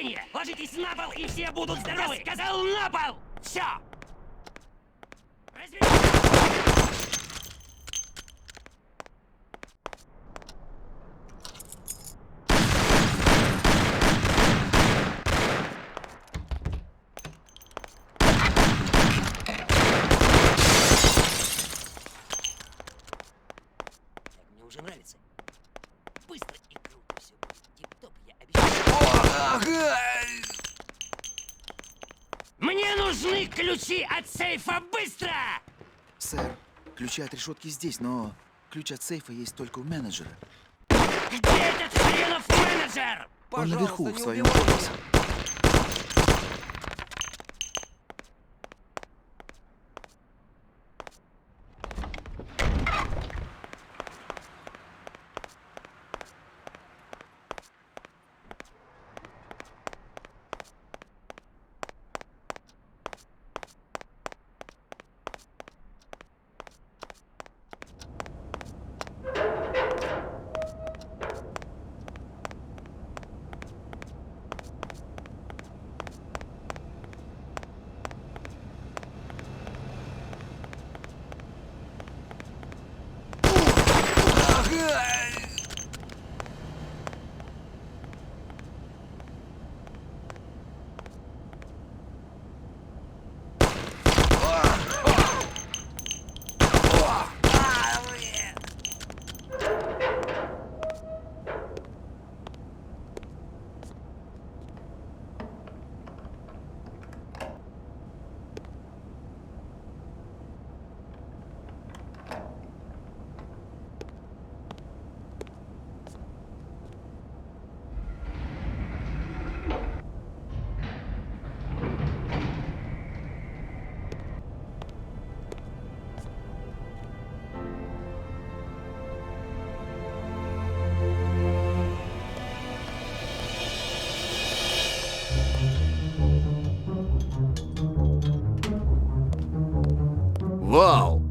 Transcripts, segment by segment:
Движение! Ложитесь на пол, и все будут здоровы! Я сказал на пол! Все! Мне уже нравится. Быстро и круто все будет. Тип-топ, я обещаю. Мне нужны ключи от сейфа, быстро! Сэр, ключи от решетки здесь, но ключ от сейфа есть только у менеджера. Где этот хренов менеджер? Он наверху, в своем офисе. Вау!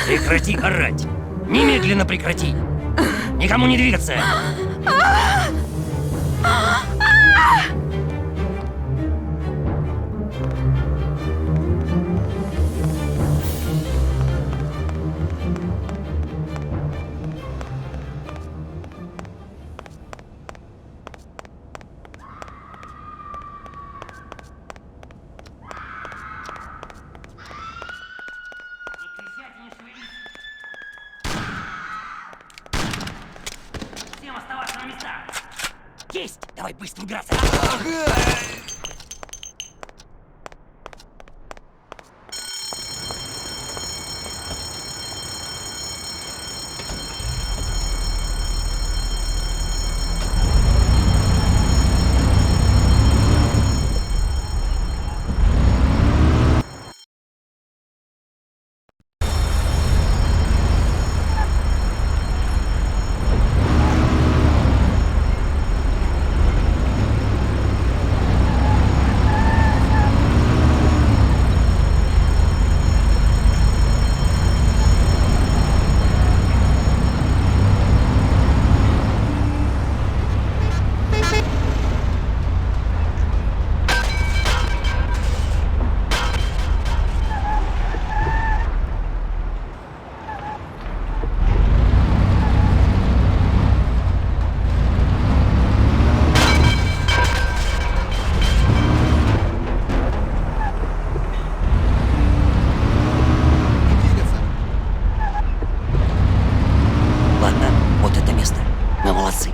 Прекрати орать! Немедленно прекрати! Никому не двигаться! Всем оставаться на местах! Есть! Давай быстро убираться! Ладно, вот это место. Мы молодцы.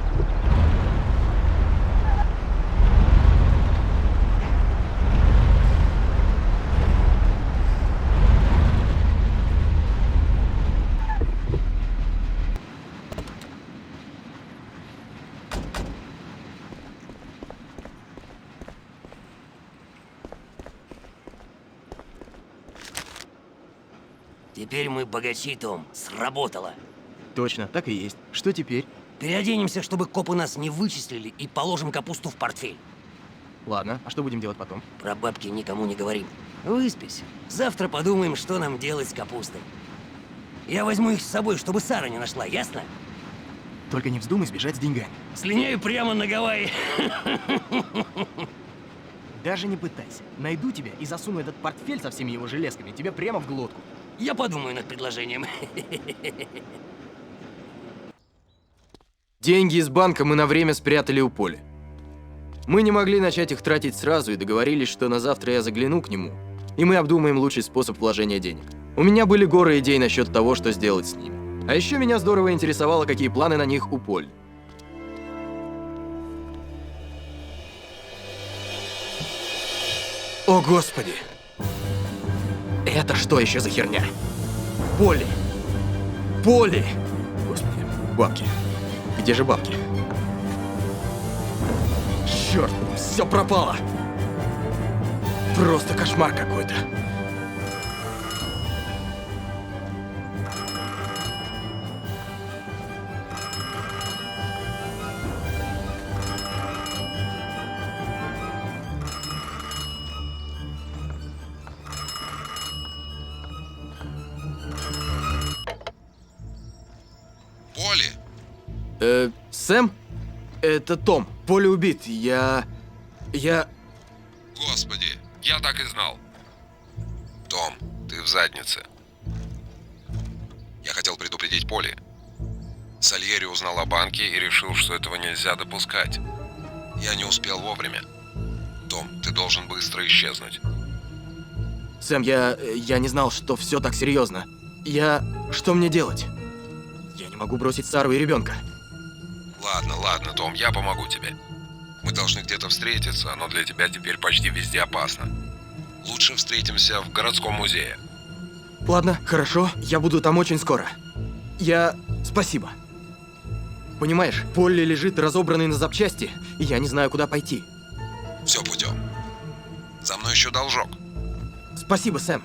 Теперь мы богачи, Том. Сработало. Точно, так и есть. Что теперь? Переоденемся, чтобы копы нас не вычислили, и положим капусту в портфель. Ладно, а что будем делать потом? Про бабки никому не говорим. Выспись. Завтра подумаем, что нам делать с капустой. Я возьму их с собой, чтобы Сара не нашла, ясно? Только не вздумай сбежать с деньгами. Слиняю прямо на Гавайи. Даже не пытайся. Найду тебя и засуну этот портфель со всеми его железками тебе прямо в глотку. Я подумаю над предложением. Деньги из банка мы на время спрятали у Поли. Мы не могли начать их тратить сразу и договорились, что на завтра я загляну к нему, и мы обдумаем лучший способ вложения денег. У меня были горы идей насчет того, что сделать с ними. А еще меня здорово интересовало, какие планы на них у Поли. О, Господи! Это что еще за херня? Поли! Поли! Господи, бабки. Где же бабки? Черт, все пропало! Просто кошмар какой-то. Поли! Сэм? Это Том. Поли убит. Я... Господи, я так и знал. Том, ты в заднице. Я хотел предупредить Поли. Сальери узнал о банке и решил, что этого нельзя допускать. Я не успел вовремя. Том, ты должен быстро исчезнуть. Сэм, я не знал, что все так серьезно. Что мне делать? Я не могу бросить Сару и ребенка. Ладно, Том, я помогу тебе. Мы должны где-то встретиться, но для тебя теперь почти везде опасно. Лучше встретимся в городском музее. Ладно, хорошо, я буду там очень скоро. Спасибо. Понимаешь, Полли лежит разобранный на запчасти, и я не знаю, куда пойти. Все путем. За мной еще должок. Спасибо, Сэм.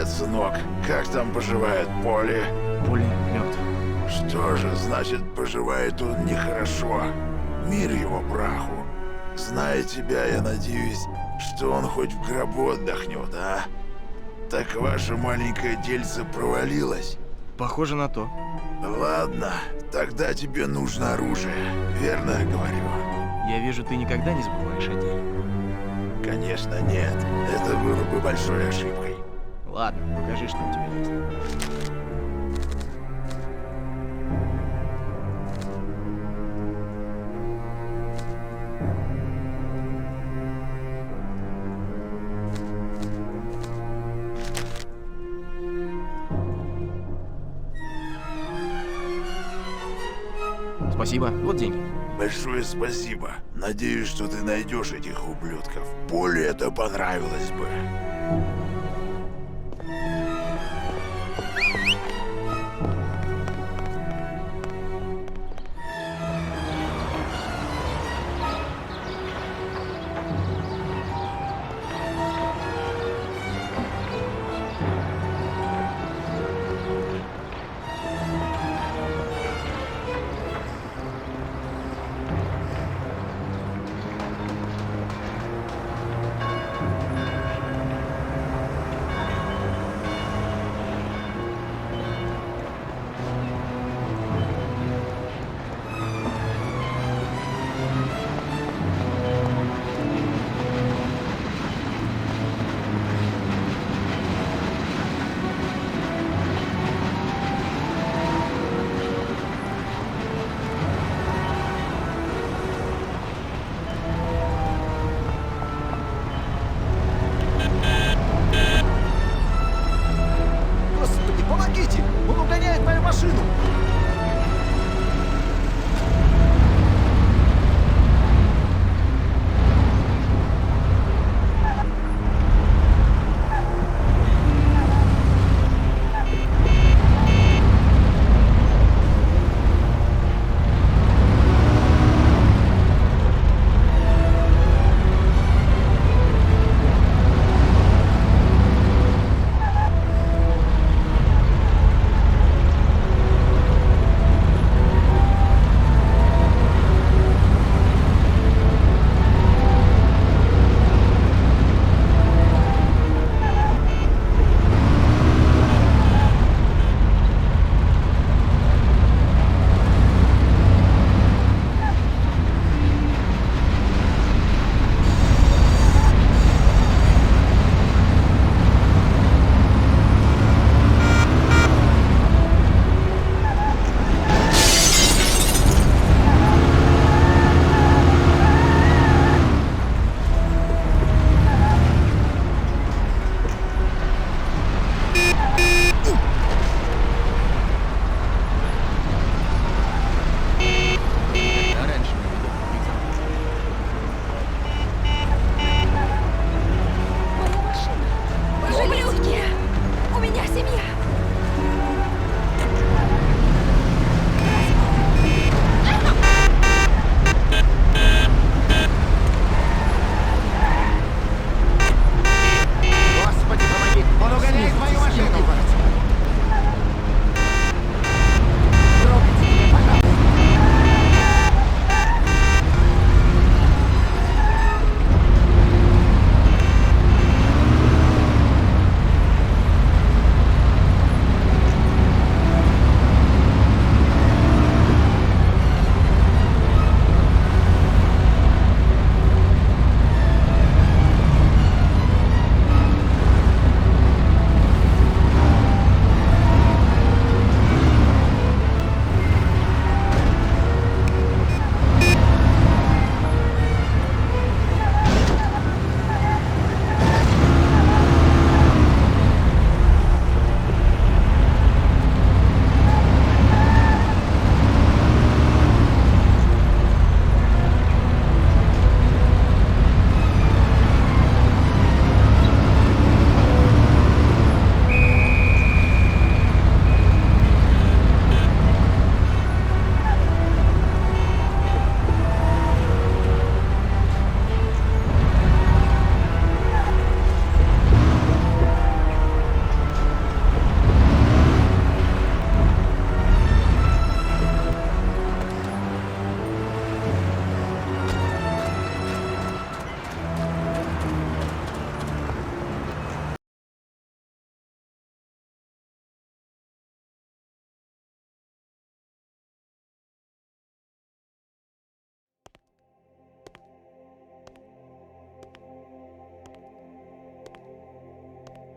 сынок. Как там поживает Поли? Поли мертв. Что же значит, поживает он нехорошо? Мир его праху. Зная тебя, я надеюсь, что он хоть в гробу отдохнет, а? Так ваше маленькое дельце провалилось? Похоже на то. Ладно, тогда тебе нужно оружие. Верно я говорю? Я вижу, ты никогда не забываешь о деле. Конечно, нет. Это было бы большой ошибкой. Ладно, покажи, что у тебя есть. Спасибо. Вот деньги. Большое спасибо. Надеюсь, что ты найдешь этих ублюдков. Поле это понравилось бы.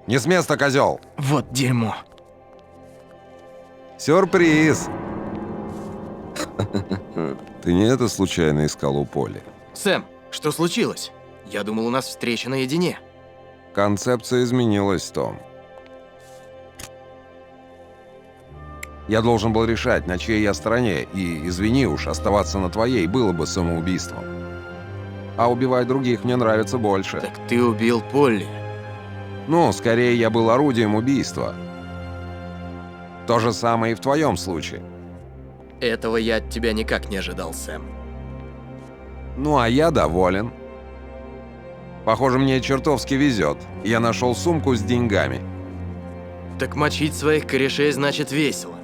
Не с места, козел! Вот дерьмо. Сюрприз! Ты не это случайно искал у Поли? Сэм, что случилось? Я думал, у нас встреча наедине. Концепция изменилась, Том. Я должен был решать, на чьей я стороне, и, извини уж, оставаться на твоей было бы самоубийством. А убивать других мне нравится больше. Так ты убил Полли. Ну, скорее, я был орудием убийства. То же самое и в твоем случае. Этого я от тебя никак не ожидал, Сэм. Ну, а я доволен. Похоже, мне чертовски везет. Я нашел сумку с деньгами. Так мочить своих корешей значит весело.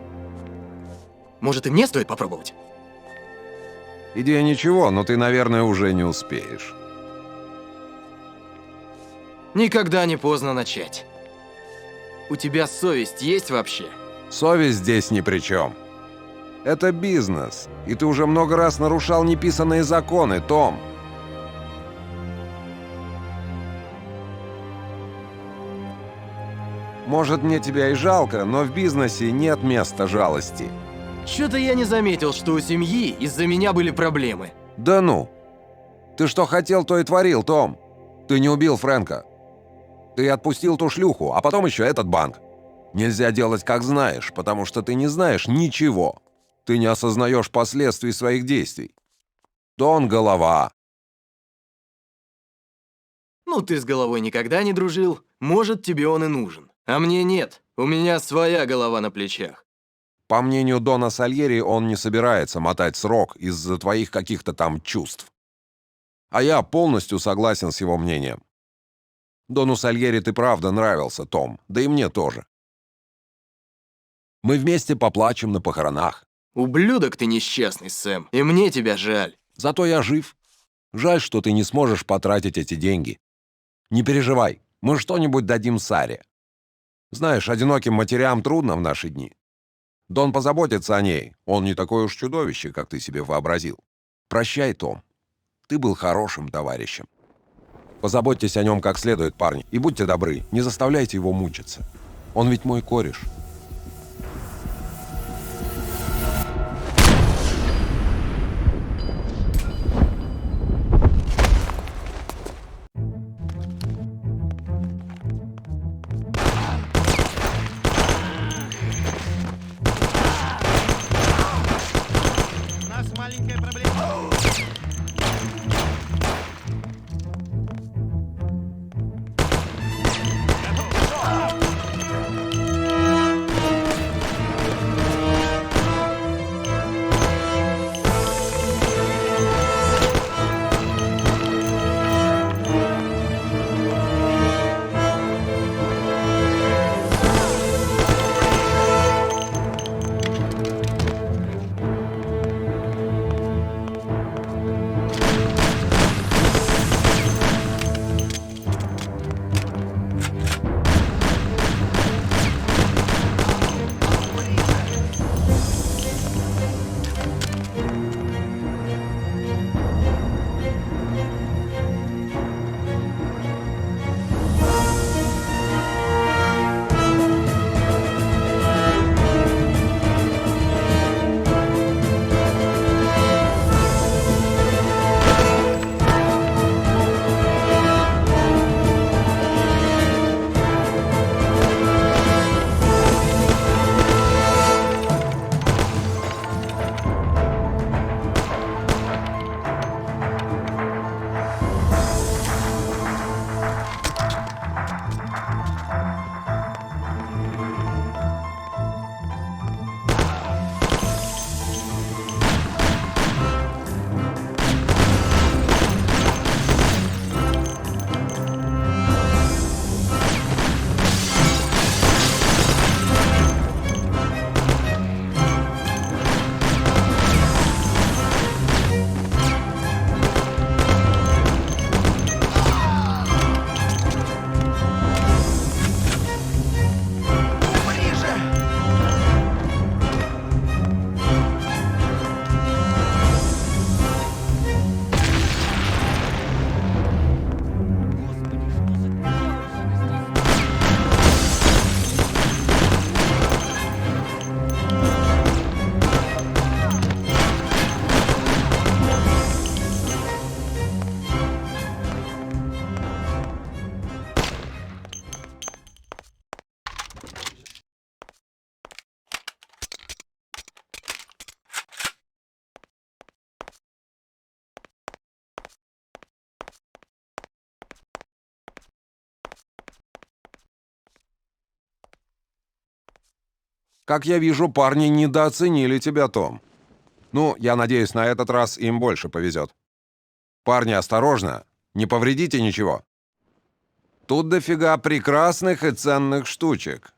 Может, и мне стоит попробовать? Идея ничего, но ты, наверное, уже не успеешь. Никогда не поздно начать. У тебя совесть есть вообще? Совесть здесь ни при чем. Это бизнес, и ты уже много раз нарушал неписанные законы, Том. Может, мне тебя и жалко, но в бизнесе нет места жалости. Чё-то я не заметил, что у семьи из-за меня были проблемы. Да ну! Ты что хотел, то и творил, Том. Ты не убил Фрэнка. Ты отпустил ту шлюху, а потом еще этот банк. Нельзя делать, как знаешь, потому что ты не знаешь ничего. Ты не осознаешь последствий своих действий. Дон — голова. Ну, ты с головой никогда не дружил, может, тебе он и нужен. А мне нет, у меня своя голова на плечах. По мнению Дона Сальери, он не собирается мотать срок из-за твоих каких-то там чувств. А я полностью согласен с его мнением. Дону Сальери ты правда нравился, Том, да и мне тоже. Мы вместе поплачем на похоронах. Ублюдок ты несчастный, Сэм, и мне тебя жаль. Зато я жив. Жаль, что ты не сможешь потратить эти деньги. Не переживай, мы что-нибудь дадим Саре. Знаешь, одиноким матерям трудно в наши дни. Дон позаботится о ней. Он не такое уж чудовище, как ты себе вообразил. Прощай, Том. Ты был хорошим товарищем. Позаботьтесь о нем как следует, парни. И будьте добры, не заставляйте его мучиться. Он ведь мой кореш. Как я вижу, парни недооценили тебя, Том. Ну, я надеюсь, на этот раз им больше повезет. Парни, осторожно, не повредите ничего. Тут дофига прекрасных и ценных штучек.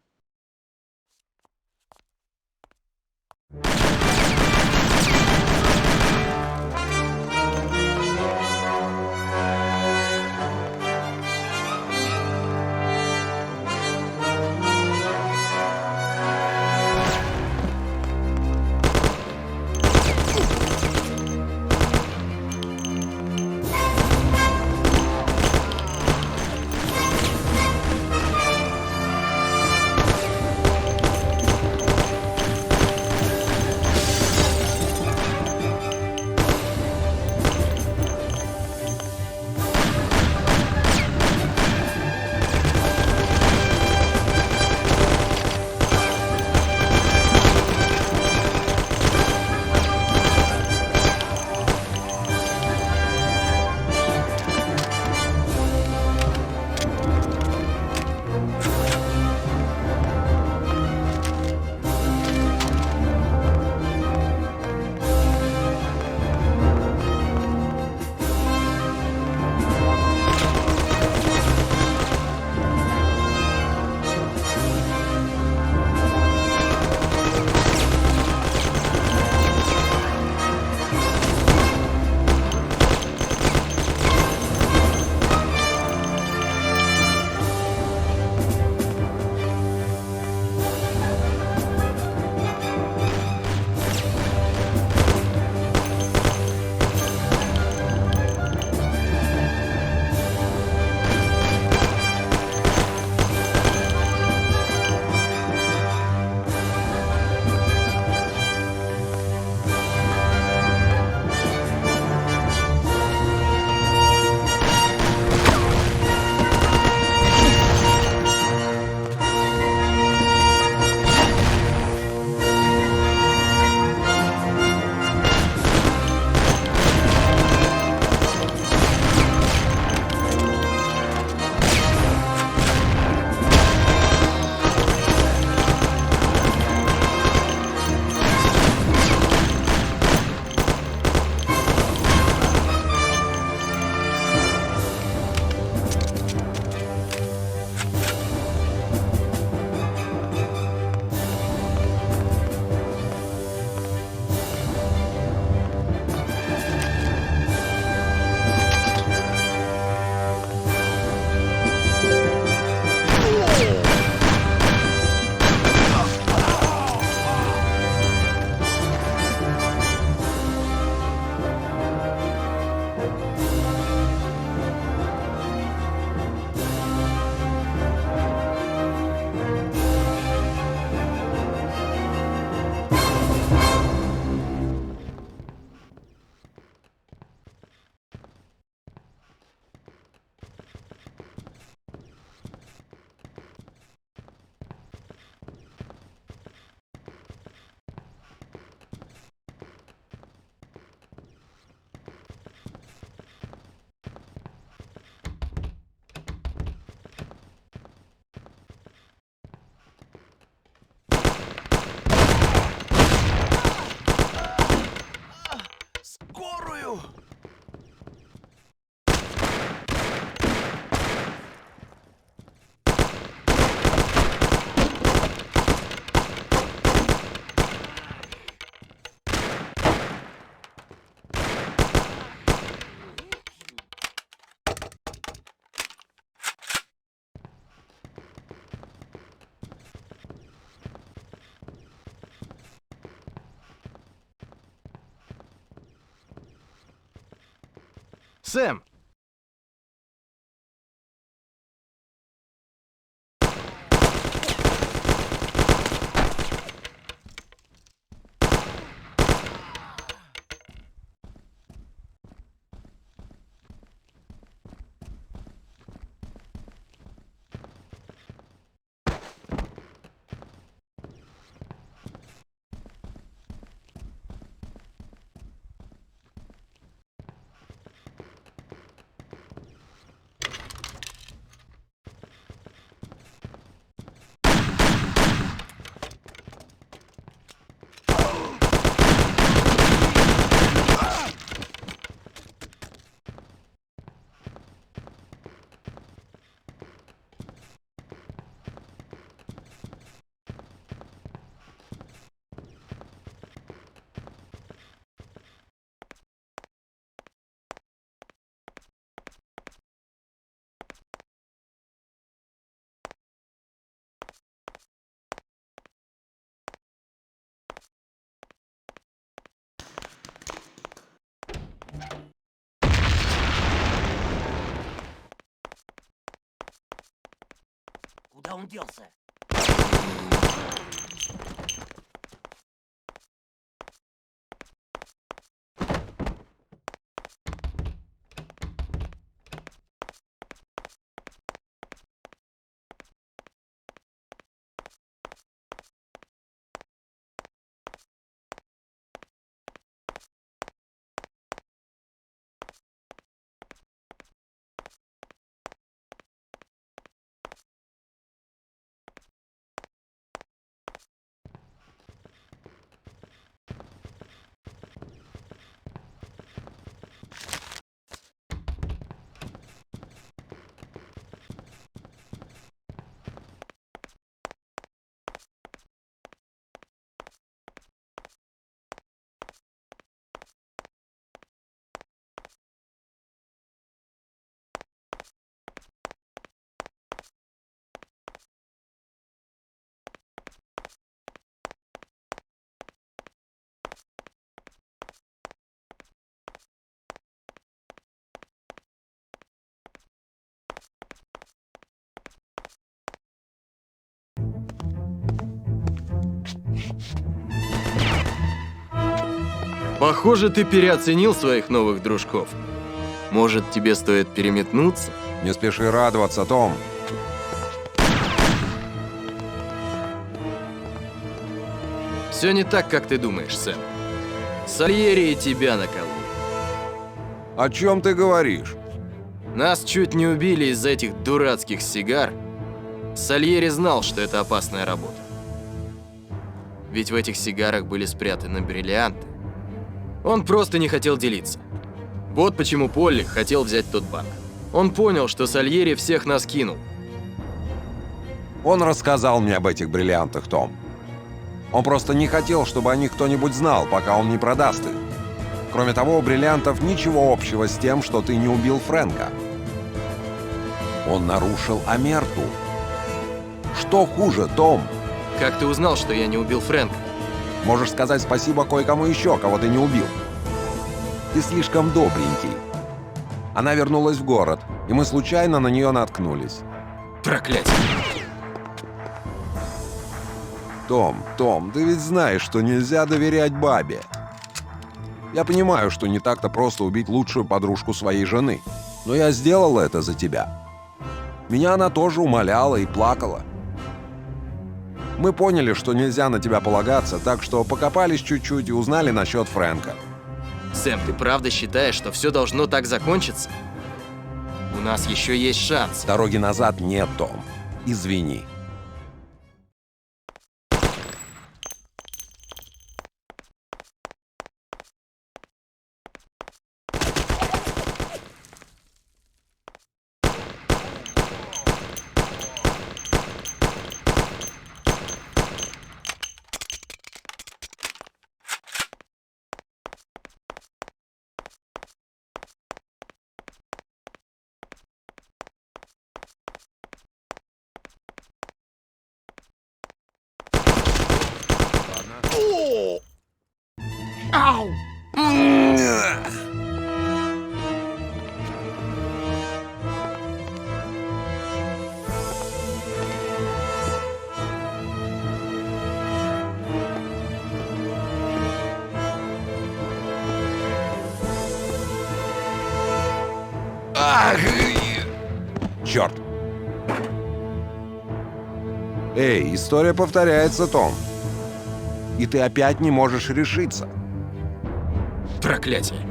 Сэм! он делся? Похоже, ты переоценил своих новых дружков. Может, тебе стоит переметнуться? Не спеши радоваться, Том. Все не так, как ты думаешь, Сэм. Сальери и тебя накололи. О чем ты говоришь? Нас чуть не убили из-за этих дурацких сигар. Сальери знал, что это опасная работа. Ведь в этих сигарах были спрятаны бриллианты. Он просто не хотел делиться. Вот почему Полли хотел взять тот банк. Он понял, что Сальери всех нас кинул. Он рассказал мне об этих бриллиантах, Том. Он просто не хотел, чтобы о них кто-нибудь знал, пока он не продаст их. Кроме того, у бриллиантов ничего общего с тем, что ты не убил Фрэнка. Он нарушил Омерту. Что хуже, Том? Как ты узнал, что я не убил Фрэнка? Можешь сказать спасибо кое-кому еще, кого ты не убил. Ты слишком добренький. Она вернулась в город, и мы случайно на нее наткнулись. Проклятие! Том, ты ведь знаешь, что нельзя доверять бабе. Я понимаю, что не так-то просто убить лучшую подружку своей жены, но я сделал это за тебя. Меня она тоже умоляла и плакала. Мы поняли, что нельзя на тебя полагаться, так что покопались чуть-чуть и узнали насчет Фрэнка. Сэм, ты правда считаешь, что все должно так закончиться? У нас еще есть шанс. Дороги назад нет, Том. Извини. Черт! Эй, история повторяется, Том. И ты опять не можешь решиться. Проклятие!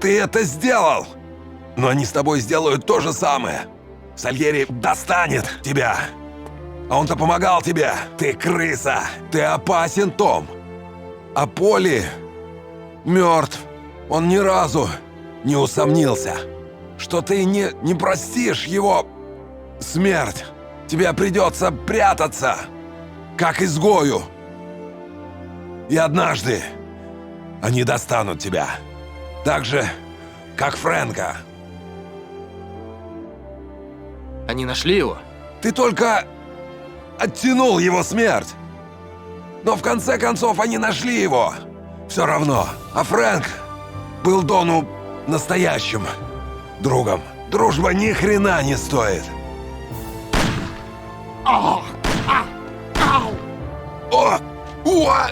Ты это сделал! Но они с тобой сделают то же самое. Сальери достанет тебя. А он-то помогал тебе! Ты крыса! Ты опасен, Том! А Поли мертв. Он ни разу не усомнился, что ты не простишь его смерть. Тебе придется прятаться, как изгою. И однажды они достанут тебя. Так же, как Фрэнка. Они нашли его? Ты только оттянул его смерть. Но в конце концов они нашли его. Все равно. А Фрэнк был Дону настоящим другом. Дружба ни хрена не стоит. О! Уа!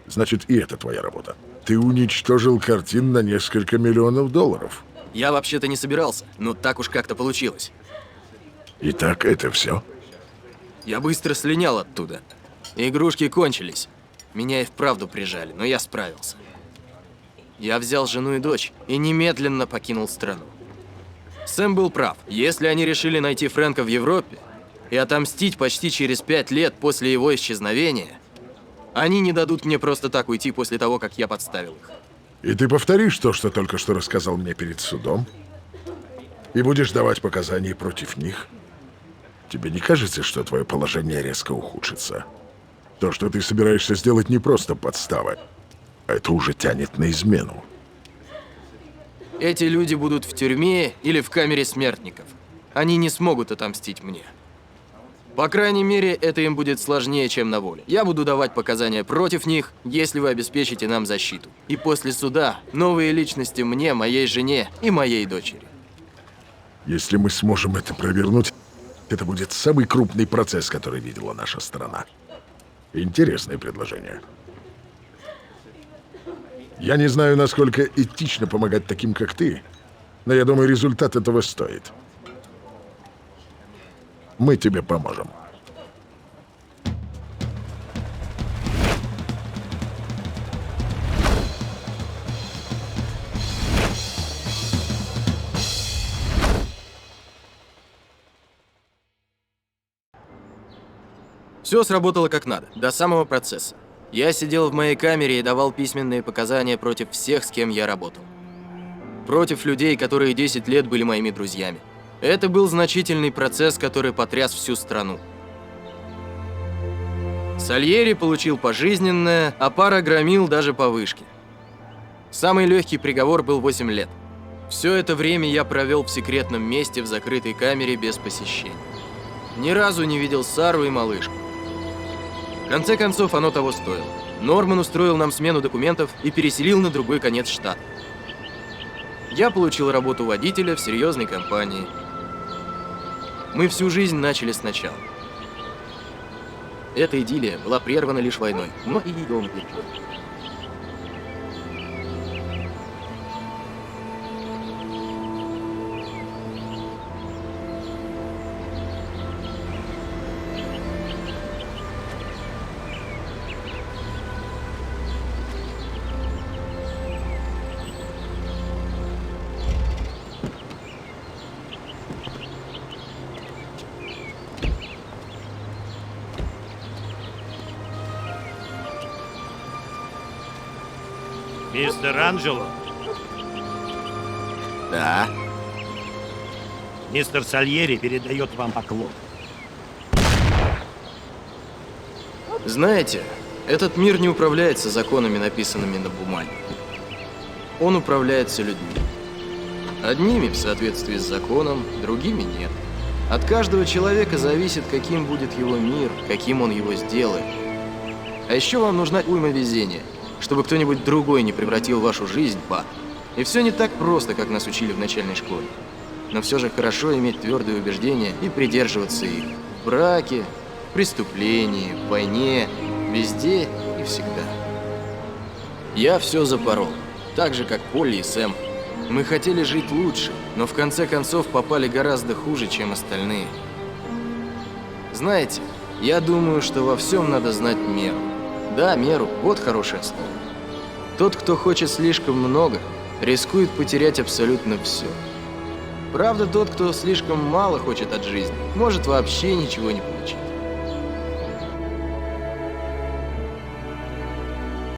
Значит, и это твоя работа. Ты уничтожил картин на несколько миллионов долларов. Я вообще-то не собирался, но так уж как-то получилось. Итак, это все? Я быстро слинял оттуда. Игрушки кончились. Меня и вправду прижали, но я справился. Я взял жену и дочь и немедленно покинул страну. Сэм был прав. Если они решили найти Фрэнка в Европе и отомстить почти через 5 лет после его исчезновения, они не дадут мне просто так уйти после того, как я подставил их. И ты повторишь то, что только что рассказал мне перед судом? И будешь давать показания против них? Тебе не кажется, что твое положение резко ухудшится? То, что ты собираешься сделать, не просто подстава. А это уже тянет на измену. Эти люди будут в тюрьме или в камере смертников. Они не смогут отомстить мне. По крайней мере, это им будет сложнее, чем на воле. Я буду давать показания против них, если вы обеспечите нам защиту. И после суда новые личности мне, моей жене и моей дочери. Если мы сможем это провернуть, это будет самый крупный процесс, который видела наша страна. Интересное предложение. Я не знаю, насколько этично помогать таким, как ты, но я думаю, результат этого стоит. Мы тебе поможем. Все сработало как надо, до самого процесса. Я сидел в моей камере и давал письменные показания против всех, с кем я работал. Против людей, которые 10 лет были моими друзьями. Это был значительный процесс, который потряс всю страну. Сальери получил пожизненное, а пара громил даже по вышке. Самый легкий приговор был 8 лет. Все это время я провел в секретном месте в закрытой камере без посещений. Ни разу не видел Сару и малышку. В конце концов, оно того стоило. Норман устроил нам смену документов и переселил на другой конец штата. Я получил работу водителя в серьезной компании. Мы всю жизнь начали сначала. Эта идиллия была прервана лишь войной, но и ее не пережили. Мистер Анджело, Да. мистер Сальери передает вам поклон. Знаете, этот мир не управляется законами, написанными на бумаге. Он управляется людьми. Одними в соответствии с законом, другими нет. От каждого человека зависит, каким будет его мир, каким он его сделает. А еще вам нужна уйма везения, чтобы кто-нибудь другой не превратил вашу жизнь в ад. И все не так просто, как нас учили в начальной школе. Но все же хорошо иметь твердые убеждения и придерживаться их. В браке, в преступлении, в войне, везде и всегда. Я все запорол. Так же, как Полли и Сэм. Мы хотели жить лучше, но в конце концов попали гораздо хуже, чем остальные. Знаете, я думаю, что во всем надо знать меру. Да, меру, вот хорошее слово. Тот, кто хочет слишком много, рискует потерять абсолютно все. Правда, тот, кто слишком мало хочет от жизни, может вообще ничего не получить.